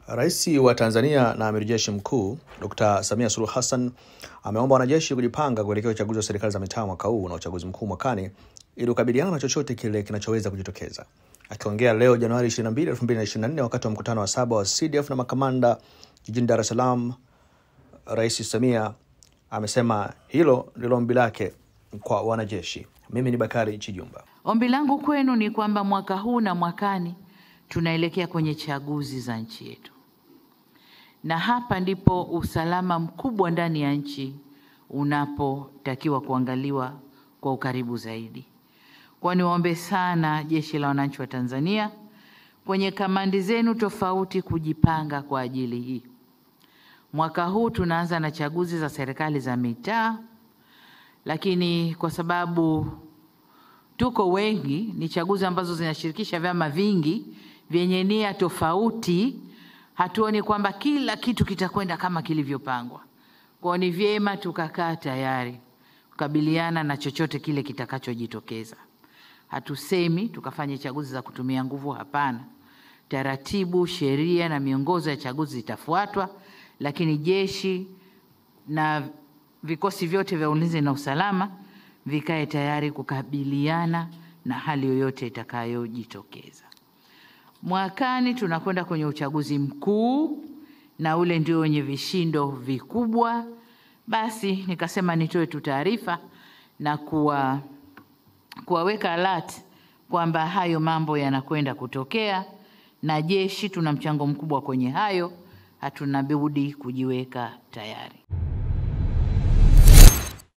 Rais wa Tanzania na Amiri Jeshi Mkuu Dr. Samia Suluhu Hassan ameomba wanajeshi kujipanga kuelekea uchaguzi wa serikali za mitaa mwaka huu na uchaguzi mkuu mwakani ili kukabiliana na chochote kile kinachoweza kujitokeza. Akiongea leo Januari 22, 2024 wakati wa mkutano wa 7 wa CDF na makamanda jijini Dar es Salaam, Rais Samia amesema hilo ndilo ombi lake kwa wanajeshi. Mimi ni Bakari Chijumba. Ombi langu kwenu ni kwamba mwaka huu na mwakani tunaelekea kwenye chaguzi za nchi yetu. Na hapa ndipo usalama mkubwa ndani ya nchi unapotakiwa kuangaliwa kwa ukaribu zaidi. Kwa niwaombe sana Jeshi la Wananchi wa Tanzania kwenye kamandi zenu tofauti kujipanga kwa ajili hii. Mwaka huu tunaanza na chaguzi za serikali za mitaa, lakini kwa sababu tuko wengi, ni chaguzi ambazo zinashirikisha vyama vingi vyenye nia tofauti, hatuoni kwamba kila kitu kitakwenda kama kilivyopangwa. Kwa ni vyema tukakaa tayari kukabiliana na chochote kile kitakachojitokeza. Hatusemi tukafanye chaguzi za kutumia nguvu, hapana. Taratibu, sheria na miongozo ya chaguzi zitafuatwa, lakini jeshi na vikosi vyote vya ulinzi na usalama vikae tayari kukabiliana na hali yoyote itakayojitokeza. Mwakani tunakwenda kwenye uchaguzi mkuu na ule ndio wenye vishindo vikubwa. Basi nikasema nitoe tu taarifa na kuwaweka alert kwamba hayo mambo yanakwenda kutokea, na jeshi tuna mchango mkubwa kwenye hayo, hatuna budi kujiweka tayari.